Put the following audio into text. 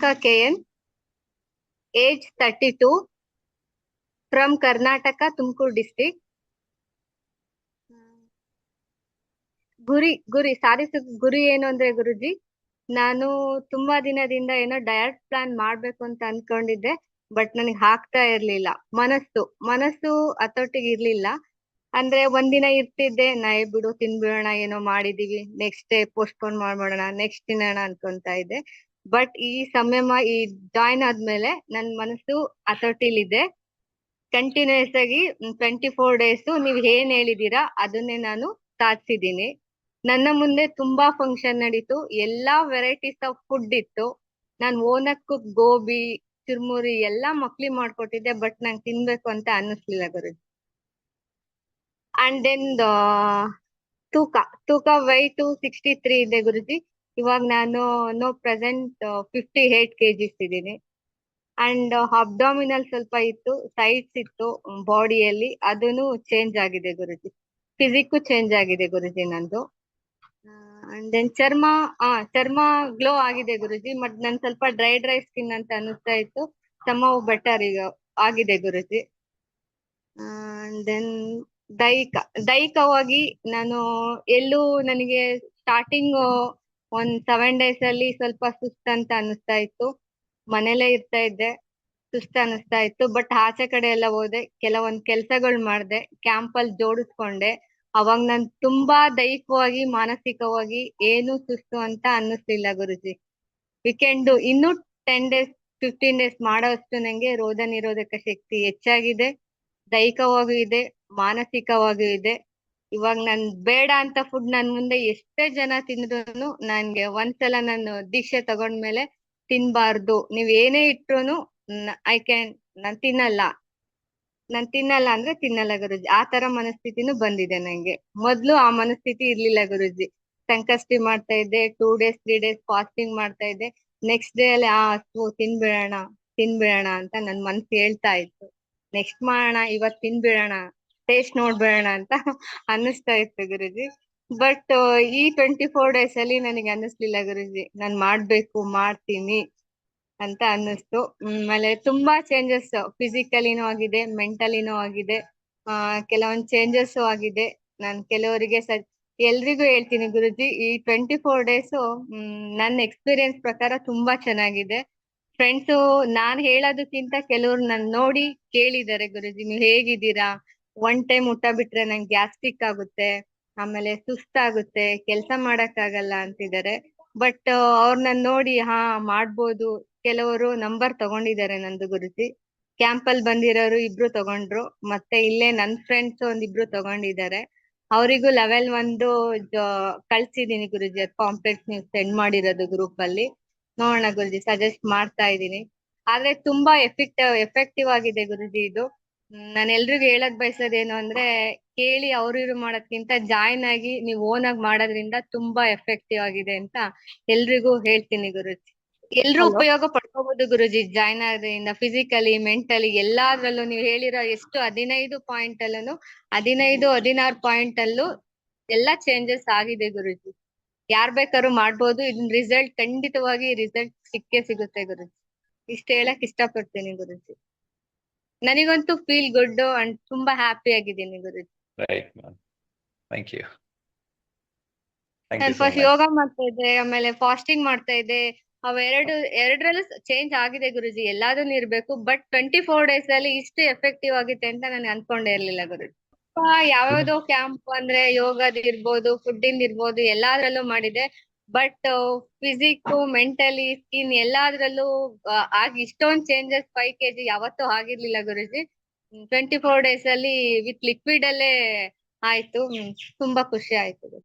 KN, age 32, from Karnataka, Tumkur district. ಗುರಿ ಸಾಧಿಸ ಗುರಿ ಏನು ಅಂದ್ರೆ ಗುರುಜಿ, ನಾನು ತುಂಬಾ ದಿನದಿಂದ ಏನೋ ಡಯಟ್ ಪ್ಲಾನ್ ಮಾಡ್ಬೇಕು ಅಂತ ಅನ್ಕೊಂಡಿದ್ದೆ. ಬಟ್ ನನಗೆ ಆಗ್ತಾ ಇರ್ಲಿಲ್ಲ. ಮನಸ್ಸು ಹತೋಟಿಗೆ ಇರ್ಲಿಲ್ಲ. ಅಂದ್ರೆ ಒಂದಿನ ಇರ್ತಿದ್ದೆ, ಬಿಡು ತಿನ್ಬಿಡೋಣ, ಏನೋ ಮಾಡಿದೀವಿ, ನೆಕ್ಸ್ಟ್ ಡೇ ಪೋಸ್ಟ್ಪೋನ್ ಮಾಡ್ಬಿಡೋಣ, ನೆಕ್ಸ್ಟ್ ತಿನ್ನೋಣ ಅನ್ಕೊಂತ ಇದ್ದೆ. ಬಟ್ ಈ ಈ ಜಾಯಿನ್ ಆದ್ಮೇಲೆ ನನ್ ಮನಸ್ಸು ಹತೋಟಿಲಿದೆ. ಕಂಟಿನ್ಯೂಸ್ ಆಗಿ 24 days ನೀವ್ ಏನ್ ಹೇಳಿದೀರಾ ಅದನ್ನೇ ನಾನು ಸಾಧಿಸಿದೀನಿ. ನನ್ನ ಮುಂದೆ ತುಂಬಾ ಫಂಕ್ಷನ್ ನಡೀತು, ಎಲ್ಲಾ ವೆರೈಟೀಸ್ ಆಫ್ ಫುಡ್ ಇತ್ತು. ನಾನ್ ಓನಕ್ಕು ಗೋಬಿ, ಚುರ್ಮುರಿ ಎಲ್ಲಾ ಮಕ್ಳಿಗೆ ಮಾಡ್ಕೊಟ್ಟಿದ್ದೆ. ಬಟ್ ನಂಗೆ ತಿನ್ಬೇಕು ಅಂತ ಅನ್ನಿಸ್ಲಿಲ್ಲ ಗುರುಜಿ. ಅಂಡ್ ದೆನ್ ತೂಕ weight 63 ಇದೆ ಗುರುಜಿ. ಇವಾಗ ನಾನು ಪ್ರೆಸೆಂಟ್ 58 kgs ಇದ್ದೀನಿ. ಅಂಡ್ ಅಬ್ಡಾಮಿನಲ್ ಸ್ವಲ್ಪ ಇತ್ತು, ಸೈಡ್ಸ್ ಇತ್ತು ಬಾಡಿಯಲ್ಲಿ, ಅದನ್ನು ಚೇಂಜ್ ಆಗಿದೆ ಗುರುಜಿ. ಫಿಸಿಕ್ ಚೇಂಜ್ ಆಗಿದೆ ಗುರುಜಿ ನಂದು. ಅಂಡ್ ದೆನ್ ಚರ್ಮ ಗ್ಲೋ ಆಗಿದೆ ಗುರುಜಿ. ಬಟ್ ನನ್ ಸ್ವಲ್ಪ ಡ್ರೈ ಸ್ಕಿನ್ ಅಂತ ಅನಿಸ್ತಾ ಇತ್ತು, ಬೆಟರ್ ಈಗ ಆಗಿದೆ ಗುರುಜಿ. ಅಂಡ್ ದೆನ್ ದೈಹಿಕವಾಗಿ ನಾನು ನನಗೆ ಸ್ಟಾರ್ಟಿಂಗ್ 7 days ಅಲ್ಲಿ ಸ್ವಲ್ಪ ಸುಸ್ತಂತ ಅನಿಸ್ತಾ ಇತ್ತು. ಮನೇಲೆ ಇರ್ತಾ ಇದ್ದೆ, ಸುಸ್ತ ಅನಿಸ್ತಾ ಇತ್ತು. ಬಟ್ ಆಚೆ ಕಡೆ ಎಲ್ಲ ಹೋದೆ, ಕೆಲವೊಂದ್ ಕೆಲ್ಸಗಳು ಮಾಡ್ದೆ, ಕ್ಯಾಂಪ್ ಅಲ್ಲಿ ಜೋಡಿಸ್ಕೊಂಡೆ. ಅವಾಗ ನಾನ್ ತುಂಬಾ ದೈಹಿಕವಾಗಿ, ಮಾನಸಿಕವಾಗಿ ಏನು ಸುಸ್ತು ಅಂತ ಅನ್ನಿಸ್ಲಿಲ್ಲ ಗುರುಜಿ. ವೀಕೆಂಡ್ ಇನ್ನು 10 days 15 days ಮಾಡೋಷ್ಟು ನಂಗೆ ರೋಗ ನಿರೋಧಕ ಶಕ್ತಿ ಹೆಚ್ಚಾಗಿದೆ, ದೈಹಿಕವಾಗೂ ಇದೆ, ಮಾನಸಿಕವಾಗೂ ಇದೆ. ಇವಾಗ ನಾನ್ ಬೇಡ ಅಂತ ಫುಡ್ ನನ್ ಮುಂದೆ ಎಷ್ಟೇ ಜನ ತಿಂದ್ರು ನನ್ಗೆ ಒಂದ್ಸಲ ನಾನು ದೀಕ್ಷೆ ತಗೊಂಡ್ಮೇಲೆ ತಿನ್ಬಾರ್ದು, ನೀವ್ ಏನೇ ಇಟ್ರುನು ನಾನ್ ತಿನ್ನಲ್ಲ ಅಂದ್ರೆ ತಿನ್ನಲ್ಲ ಗುರುಜಿ. ಆ ತರ ಮನಸ್ಥಿತಿನೂ ಬಂದಿದೆ ನಂಗೆ. ಮೊದ್ಲು ಆ ಮನಸ್ಥಿತಿ ಇರ್ಲಿಲ್ಲ ಗುರುಜಿ. ಸಂಕಷ್ಟಿ ಮಾಡ್ತಾ ಇದ್ದೆ, 2 days 3 days ಫಾಸ್ಟಿಂಗ್ ಮಾಡ್ತಾ ಇದ್ದೆ. ನೆಕ್ಸ್ಟ್ ಡೇ ಅಲ್ಲಿ ತಿನ್ಬಿಡೋಣ ಅಂತ ನನ್ ಮನ್ಸು ಹೇಳ್ತಾ ಇತ್ತು. ನೆಕ್ಸ್ಟ್ ಮಾಡೋಣ, ಇವತ್ ತಿನ್ಬಿಡೋಣ, ಟೇಸ್ಟ್ ನೋಡ್ಬಿಡೋಣ ಅಂತ ಅನ್ನಿಸ್ತಾ ಇತ್ತು ಗುರುಜಿ. ಬಟ್ ಈ 24 days ಅಲ್ಲಿ ನನಗೆ ಅನ್ನಿಸ್ಲಿಲ್ಲ ಗುರುಜಿ, ನಾನ್ ಮಾಡ್ತೀನಿ ಅಂತ ಅನ್ನಿಸ್ತು. ಆಮೇಲೆ ತುಂಬಾ ಚೇಂಜಸ್ ಫಿಸಿಕಲಿನೂ ಆಗಿದೆ, ಮೆಂಟಲಿನೂ ಆಗಿದೆ. ಕೆಲವೊಂದ್ ಚೇಂಜಸ್ ಆಗಿದೆ. ನಾನ್ ಕೆಲವರಿಗೆ ಎಲ್ರಿಗೂ ಹೇಳ್ತೀನಿ ಗುರುಜಿ, ಈ 24 days ನನ್ನ ಎಕ್ಸ್ಪೀರಿಯನ್ಸ್ ಪ್ರಕಾರ ತುಂಬಾ ಚೆನ್ನಾಗಿದೆ. ಫ್ರೆಂಡ್ಸ್ ನಾನ್ ಹೇಳೋದಕ್ಕಿಂತ ಕೆಲವ್ರು ನನ್ ನೋಡಿ ಕೇಳಿದ್ದಾರೆ, ಗುರುಜಿ ನೀವ್ ಹೇಗಿದ್ದೀರಾ, 1 time ಊಟ ಬಿಟ್ರೆ ನಂಗೆ ಗ್ಯಾಸ್ಟ್ರಿಕ್ ಆಗುತ್ತೆ, ಆಮೇಲೆ ಸುಸ್ತಾಗುತ್ತೆ, ಕೆಲ್ಸ ಮಾಡಕ್ ಆಗಲ್ಲ ಅಂತಿದ್ದಾರೆ. ಬಟ್ ಅವ್ರನ್ನ ನೋಡಿ ಮಾಡ್ಬೋದು. ಕೆಲವರು ನಂಬರ್ ತಗೊಂಡಿದ್ದಾರೆ ನಂದು ಗುರುಜಿ. ಕ್ಯಾಂಪ್ ಅಲ್ಲಿ ಬಂದಿರೋರು 2 ತಗೊಂಡ್ರು, ಮತ್ತೆ ಇಲ್ಲೇ ನನ್ ಫ್ರೆಂಡ್ಸ್ 1 ತಗೊಂಡಿದ್ದಾರೆ. ಅವರಿಗೂ level 1 ಕಳ್ಸಿದೀನಿ ಗುರುಜಿ. ಅದ್ ಕಾಂಪ್ಲೆಕ್ಸ್ ನೀವು ಸೆಂಡ್ ಮಾಡಿರೋದು ಗ್ರೂಪ್ ಅಲ್ಲಿ. ನೋಡೋಣ ಗುರುಜಿ, ಸಜೆಸ್ಟ್ ಮಾಡ್ತಾ ಇದೀನಿ. ಆದ್ರೆ ತುಂಬಾ ಎಫೆಕ್ಟಿವ್ ಆಗಿದೆ ಗುರುಜಿ ಇದು. ನಾನು ಎಲ್ರಿಗೂ ಹೇಳಕ್ ಬಯಸೋದೇನು ಅಂದ್ರೆ, ಕೇಳಿ ಅವ್ರು ಮಾಡೋದ್ಕಿಂತ ಜಾಯಿನ್ ಆಗಿ ನೀವು ಓನ್ ಆಗಿ ಮಾಡೋದ್ರಿಂದ ತುಂಬಾ ಎಫೆಕ್ಟಿವ್ ಆಗಿದೆ ಅಂತ ಎಲ್ರಿಗೂ ಹೇಳ್ತೀನಿ ಗುರುಜಿ. ಎಲ್ರು ಉಪಯೋಗ ಪಡ್ಕೋಬಹುದು ಗುರುಜಿ ಜಾಯಿನ್ ಆಗೋದ್ರಿಂದ. ಫಿಸಿಕಲಿ, ಮೆಂಟಲಿ ಎಲ್ಲಾದ್ರಲ್ಲೂ ನೀವು ಹೇಳಿರೋ ಎಷ್ಟು 15 ಪಾಯಿಂಟ್ ಅಲ್ಲೂ 16 ಪಾಯಿಂಟ್ ಅಲ್ಲೂ ಎಲ್ಲಾ ಚೇಂಜಸ್ ಆಗಿದೆ ಗುರುಜಿ. ಯಾರ್ ಬೇಕಾದ್ರೂ ಮಾಡ್ಬೋದು. ಇದನ್ ಖಂಡಿತವಾಗಿ ರಿಸಲ್ಟ್ ಸಿಕ್ಕೇ ಸಿಗುತ್ತೆ ಗುರುಜಿ. ಇಷ್ಟ ಹೇಳಕ್ ಇಷ್ಟಪಡ್ತೀನಿ ಗುರುಜಿ. ನನಗಂತೂ ಫೀಲ್ ಗುಡ್ ಅಂಡ್ ತುಂಬಾ ಹ್ಯಾಪಿ ಆಗಿದ್ದೀನಿ Guruji. Right ma'am, thank you. ನಾನು ಫಸ್ಟ್ ಯೋಗ ಮಾಡ್ತಾ ಇದ್ದೆ, ಆಮೇಲೆ ಫಾಸ್ಟಿಂಗ್ ಮಾಡ್ತಾ ಇದ್ದೆ. ಎರಡರಲ್ಲೂ ಚೇಂಜ್ ಆಗಿದೆ ಗುರುಜಿ. ಎಲ್ಲಾದ್ರೂ ಇರ್ಬೇಕು, ಬಟ್ 24 days ಅಲ್ಲಿ ಇಷ್ಟು ಎಫೆಕ್ಟಿವ್ ಆಗುತ್ತೆ ಅಂತ ನಾನು ಅನ್ಕೊಂಡೇ ಇರ್ಲಿಲ್ಲ ಗುರುಜಿ. ಯಾವ್ಯಾವ್ದೋ ಕ್ಯಾಂಪ್ ಅಂದ್ರೆ ಯೋಗದ ಇರ್ಬೋದು, ಫುಡ್ ಇರ್ಬೋದು, ಎಲ್ಲಾದ್ರಲ್ಲೂ ಮಾಡಿದೆ. ಬಟ್ ಫಿಸಿಕ್, ಮೆಂಟಲಿ, ಸ್ಕಿನ್ ಎಲ್ಲಾದ್ರಲ್ಲೂ ಇಷ್ಟೊಂದ್ ಚೇಂಜಸ್ 5 kg ಯಾವತ್ತೂ ಆಗಿರ್ಲಿಲ್ಲ ಗುರುಜಿ. 24 days ಅಲ್ಲಿ ವಿತ್ ಲಿಕ್ವಿಡ್ ಅಲ್ಲೇ ಆಯ್ತು. ತುಂಬಾ ಖುಷಿ ಆಯ್ತು.